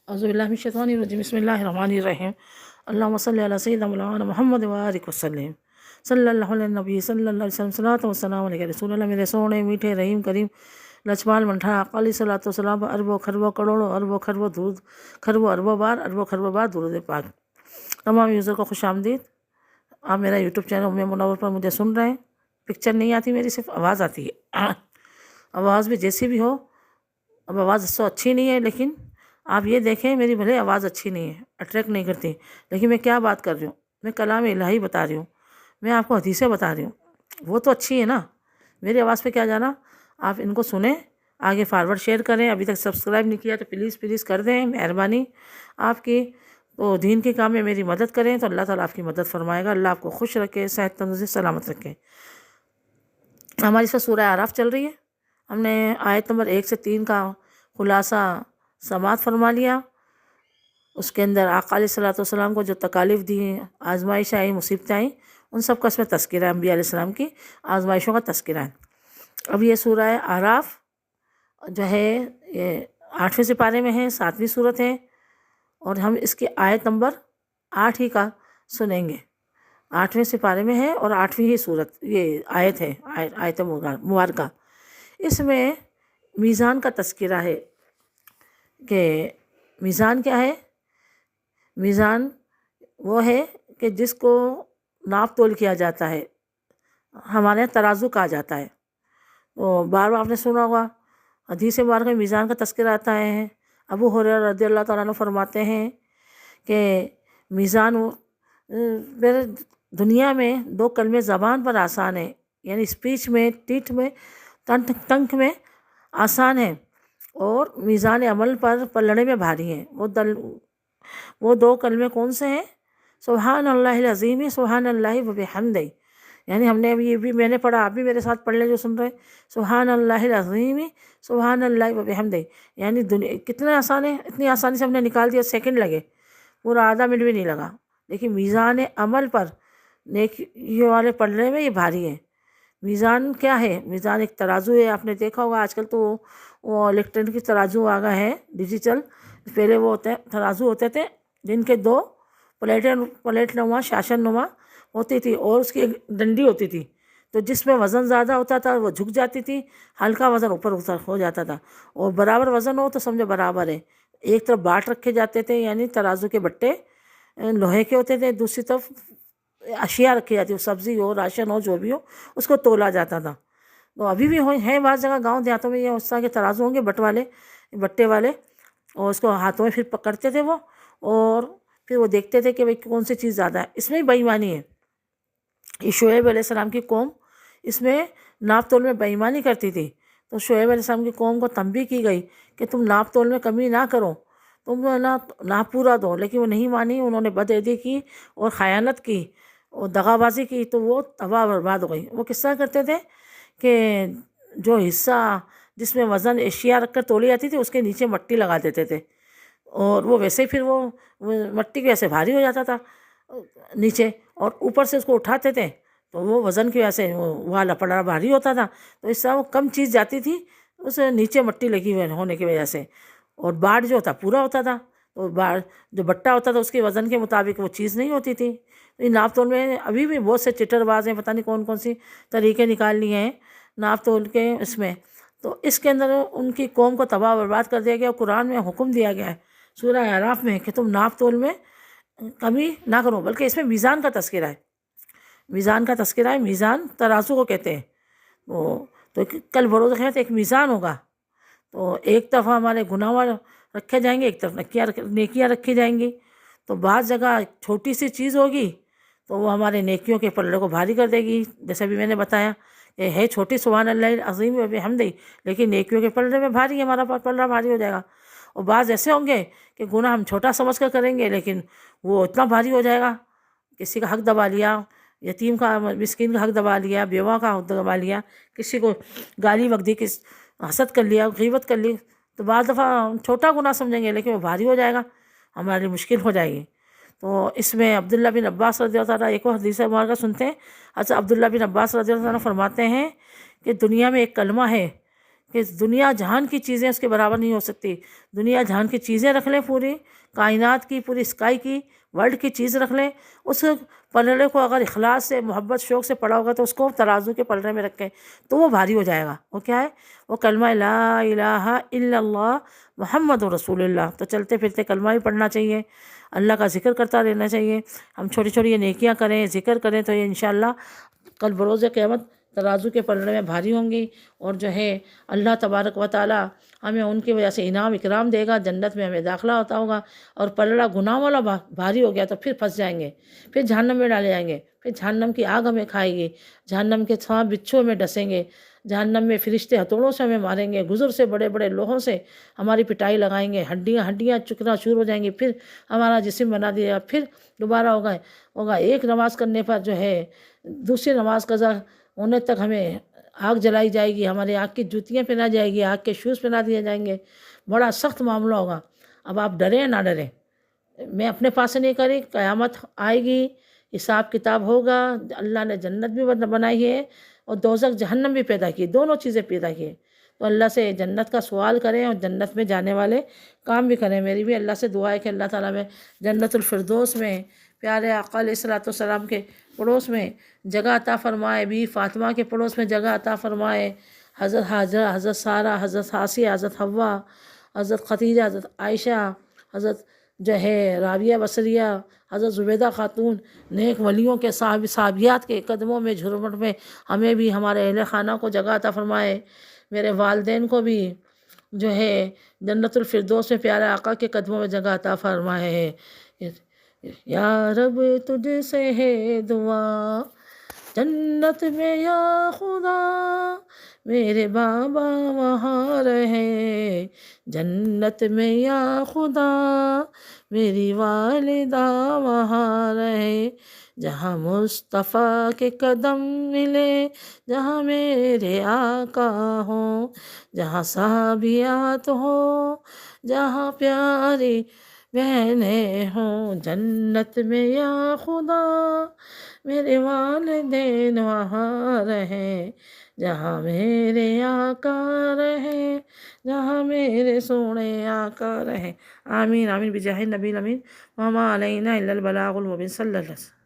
اعوذ باللہ من الشیطان الرجیم بسم اللہ الرحمن الرحیم اللہم صلی علی سیدنا مولانا محمد وآلہ وسلم صلی اللہ علیہ نبی صلی اللہ علیہ وسلم صلاۃ وسلام علیہ رسول اللہ میرے سونے میٹھے رحیم کریم لچمال منٹھا اقالی صلاۃ وسلام اربوں خربوں کروڑوں اربوں خربوں درود خربوں اربوں بار درود پاک۔ تمام یوزر کو خوش آمدید۔ آپ میرا یوٹیوب چینل ام منور پر مجھے سن رہے ہیں۔ پکچر نہیں آتی میری، صرف آواز آتی ہے۔ آواز بھی جیسی بھی ہو، اب آواز سو اچھی نہیں ہے، لیکن آپ یہ دیکھیں میری بھلے آواز اچھی نہیں ہے، اٹریکٹ نہیں کرتی، لیکن میں کیا بات کر رہی ہوں، میں کلام الہی بتا رہی ہوں، میں آپ کو حدیثیں بتا رہی ہوں، وہ تو اچھی ہے نا۔ میری آواز پہ کیا جانا، آپ ان کو سنیں، آگے فارورڈ شیئر کریں۔ ابھی تک سبسکرائب نہیں کیا تو پلیز کر دیں، مہربانی آپ کی۔ تو دین کے کام میں میری مدد کریں تو اللہ تعالیٰ آپ کی مدد فرمائے گا۔ اللہ آپ کو خوش رکھے، صحت تندرستی سلامت رکھے۔ ہماری اس وقت سورہ اعراف چل رہی ہے۔ ہم نے آیت نمبر 1 سے 3 کا خلاصہ سماعت فرما لیا۔ اس کے اندر آقا علیہ الصلوۃ والسلام کو جو تکالیف دی، آزمائش آئی، مصیبتیں آئیں، ان سب کا اس میں تذکرہ ہے، انبیاء علیہ السلام کی آزمائشوں کا تذکرہ ہے۔ اب یہ سورہ اعراف جو ہے یہ 8ویں سپارے میں ہے، 7ویں صورت ہے، اور ہم اس کی آیت نمبر 8 ہی کا سنیں گے۔ 8ویں سپارے میں ہے اور 8ویں ہی صورت یہ آیت ہے، آیت مبارکہ۔ اس میں میزان کا تذکرہ ہے کہ میزان کیا ہے۔ میزان وہ ہے کہ جس کو ناپ تول کیا جاتا ہے، ہمارے یہاں ترازو کہا جاتا ہے۔ تو بار بار آپ نے سنا ہوگا، حدیث مبارکہ میں میزان کا تذکرہ آتا ہے۔ ابو ہریرہ رضی اللہ تعالیٰ عنہ فرماتے ہیں کہ میزان میرے دنیا میں 2 کلمے زبان پر آسان ہیں، یعنی اسپیچ میں، ٹیٹ میں، ٹنک میں آسان ہے، اور میزان عمل پر پلڑے میں بھاری ہیں۔ وہ 2 کلمے کون سے ہیں؟ سبحان اللہ العظیم، سبحان اللہ وبحمدہ۔ یعنی ہم نے ابھی یہ بھی میں نے پڑھا، آپ بھی میرے ساتھ پڑھ لیں جو سن رہے، سبحان اللہ العظیم سبحان اللہ وبحمدہ۔ یعنی کتنا آسان ہے، اتنی آسانی سے ہم نے نکال دیا، سیکنڈ لگے، پورا آدھا منٹ بھی نہیں لگا۔ لیکن میزان عمل پر نیکی والے پلڑے میں یہ بھاری ہے۔ میزان کیا ہے؟ میزان ایک ترازو ہے۔ آپ نے دیکھا ہوگا آج کل تو وہ الیکٹرانک ترازو آ گئے ہیں، ڈیجیٹل۔ پہلے وہ ترازو ہوتے تھے جن کے 2 پلیٹ نما، شاشن نما ہوتی تھی، اور اس کی ایک ڈنڈی ہوتی تھی، تو جس میں وزن زیادہ ہوتا تھا وہ جھک جاتی تھی، ہلکا وزن اوپر ہو جاتا تھا، اور برابر وزن ہو تو سمجھو برابر ہے۔ ایک طرف باٹ رکھے جاتے تھے، یعنی ترازو کے بٹے لوہے کے ہوتے تھے، دوسری طرف اشیاء رکھی جاتی ہو، سبزی ہو، راشن ہو، جو بھی ہو، اس کو تولا جاتا تھا۔ تو ابھی بھی ہیں بعض جگہ گاؤں دیہاتوں میں یہ اس طرح کے ترازو ہوں گے، بٹے والے، اور اس کو ہاتھوں میں پھر پکڑتے تھے وہ، اور پھر وہ دیکھتے تھے کہ بھئی کون سی چیز زیادہ ہے۔ اس میں بے ایمانی ہے۔ یہ شعیب علیہ السلام کی قوم اس میں ناپ تول میں بے ایمانی کرتی تھی، تو شعیب علیہ السلام کی قوم کو تنبیہ کی گئی کہ تم ناپ تول میں کمی نہ کرو، تم ناپ پورا دو، لیکن وہ نہیں مانی، انہوں نے بدعہدی کی اور خیانت کی اور دغا بازی کی، تو وہ تباہ برباد ہو گئی۔ وہ کس طرح کرتے تھے کہ جو حصہ جس میں وزن اشیاء رکھ کر تولی جاتی تھی، اس کے نیچے مٹی لگا دیتے تھے، اور وہ ویسے ہی پھر وہ مٹی کی وجہ سے بھاری ہو جاتا تھا نیچے، اور اوپر سے اس کو اٹھاتے تھے تو وہ وزن کی وجہ سے وہ لپڑا بھاری ہوتا تھا، تو اس طرح وہ کم چیز جاتی تھی، اس نیچے مٹی لگی ہوئے ہونے کی وجہ سے، اور باڑ جو ہوتا پورا ہوتا تھا، تو جو بٹا ہوتا تھا اس کے وزن کے مطابق وہ چیز نہیں ہوتی تھی۔ ناپ تول میں ابھی بھی بہت سے چٹر باز ہیں، پتہ نہیں کون کون سی طریقے نکال لیے ہیں ناپ تول کے اس میں۔ تو اس کے اندر ان کی قوم کو تباہ برباد کر دیا گیا، اور قرآن میں حکم دیا گیا ہے سورہ اعراف میں کہ تم ناپ تول میں کمی نہ کرو، بلکہ اس میں میزان کا تذکرہ ہے۔ میزان کا تذکرہ ہے، میزان ترازو کو کہتے ہیں۔ تو کل بروز قیامت ایک میزان ہوگا، تو ایک طرف ہمارے گناہ رکھے جائیں گے، ایک طرف نیکیاں رکھی جائیں گی۔ تو بعض جگہ چھوٹی سی چیز ہوگی تو وہ ہمارے نیکیوں کے پلڑے کو بھاری کر دے گی، جیسے بھی میں نے بتایا کہ ہے چھوٹی سبحان اللہ العظیم وبحمدہ، لیکن نیکیوں کے پلڑے میں بھاری ہے، ہمارا پلڑا بھاری ہو جائے گا۔ اور بعض ایسے ہوں گے کہ گناہ ہم چھوٹا سمجھ کر کریں گے، لیکن وہ اتنا بھاری ہو جائے گا، کسی کا حق دبا لیا، یتیم کا، مسکین کا حق دبا لیا، بیوہ کا حق دبا لیا، کسی کو گالی وغ دی، حسد کر لیا، غیبت کر لی، تو بعض دفعہ چھوٹا گناہ سمجھیں گے، لیکن وہ بھاری ہو جائے گا، ہمارے لیے مشکل ہو جائے گی۔ تو اس میں عبداللہ بن عباس رضی اللہ تعالیٰ، ایک اور حدیث مبارکہ سنتے ہیں۔ حضرت عبداللہ بن عباس رضی اللہ عنہ فرماتے ہیں کہ دنیا میں ایک کلمہ ہے کہ دنیا جہان کی چیزیں اس کے برابر نہیں ہو سکتی. دنیا جہان کی چیزیں رکھ لیں، پوری کائنات کی، پوری اسکائی کی، ورلڈ کی چیز رکھ لیں، اس پلڑے کو اگر اخلاص سے، محبت، شوق سے پڑھا ہوگا تو اس کو ترازو کے پلڑے میں رکھیں تو وہ بھاری ہو جائے گا. وہ کیا ہے؟ وہ کلمہ لا الہ الا اللہ محمد رسول اللہ. تو چلتے پھرتے کلمہ بھی پڑھنا چاہیے، اللہ کا ذکر کرتا رہنا چاہیے. ہم چھوٹی چھوٹی یہ نیکیاں کریں، ذکر کریں تو یہ انشاءاللہ کل بروز قیامت ترازو کے پلڑے میں بھاری ہوں گی. اور جو ہے اللہ تبارک و تعالیٰ ہمیں ان کی وجہ سے انعام اکرام دے گا، جنت میں ہمیں داخلہ ہوتا ہوگا. اور پلڑا گناہ والا بھاری ہو گیا تو پھر پھنس جائیں گے، پھر جہنم میں ڈالے جائیں گے، پھر جہنم کی آگ ہمیں کھائے گی، جہنم کے سانپ بچھو میں ڈسیں گے، جہنم میں فرشتے ہتھوڑوں سے ہمیں ماریں گے، گزر سے بڑے بڑے لوہوں سے ہماری پٹائی لگائیں گے، ہڈیاں چکنا شروع ہو جائیں گی، پھر ہمارا جسم بنا دیا گا. پھر دوبارہ ہوگا ایک نماز کرنے پر جو ہے دوسری نماز قضا ہونے تک ہمیں آگ جلائی جائے گی، ہمارے آگ کی جوتیاں پہنا جائے گی، آگ کے شوز پہنا دیے جائیں گے. بڑا سخت معاملہ ہوگا. اب آپ ڈریں نہ ڈریں، میں اپنے پاس سے نہیں کری، قیامت آئے گی، حساب کتاب ہوگا. اللہ نے جنت بھی بنائی ہے اور دوزخ جہنم بھی پیدا کی، دونوں چیزیں پیدا کی. تو اللہ سے جنت کا سوال کریں اور جنت میں جانے والے کام بھی کریں. میری بھی اللہ سے دعا ہے کہ اللہ تعالیٰ میں جنت الفردوس میں پیارے آقا علیہ الصلوۃ والسلام کے پڑوس میں جگہ عطا فرمائے، بی فاطمہ کے پڑوس میں جگہ عطا فرمائے، حضرت حاجرہ، حضرت سارہ، حضرت آسیہ، حضرت حوا، حضرت خدیجہ، حضرت عائشہ، حضرت جو ہے رابعہ بصریہ، حضرت زبیدہ خاتون، نیک ولیوں کے صحابیات کے قدموں میں جھرمٹ میں ہمیں بھی، ہمارے اہل خانہ کو جگہ عطا فرمائے. میرے والدین کو بھی جو ہے جنت الفردوس میں پیارے آقا کے قدموں میں جگہ عطا فرمائے. یا رب تجھ سے ہے دعا جنت میں یا خدا، میرے بابا وہاں رہے جنت میں یا خدا، میری والدہ وہاں رہے. جہاں مصطفیٰ کے قدم ملے، جہاں میرے آقا ہوں، جہاں صحابیات ہوں، جہاں پیاری بہنیں ہوں، جنت میں یا خدا میرے والدین وہاں رہیں، جہاں میرے آقا رہیں، جہاں میرے سونے آقا رہیں. آمین آمین بجاہ النبی الامین وما علینا الا البلاغ المبین صلی اللہ علیہ وسلم.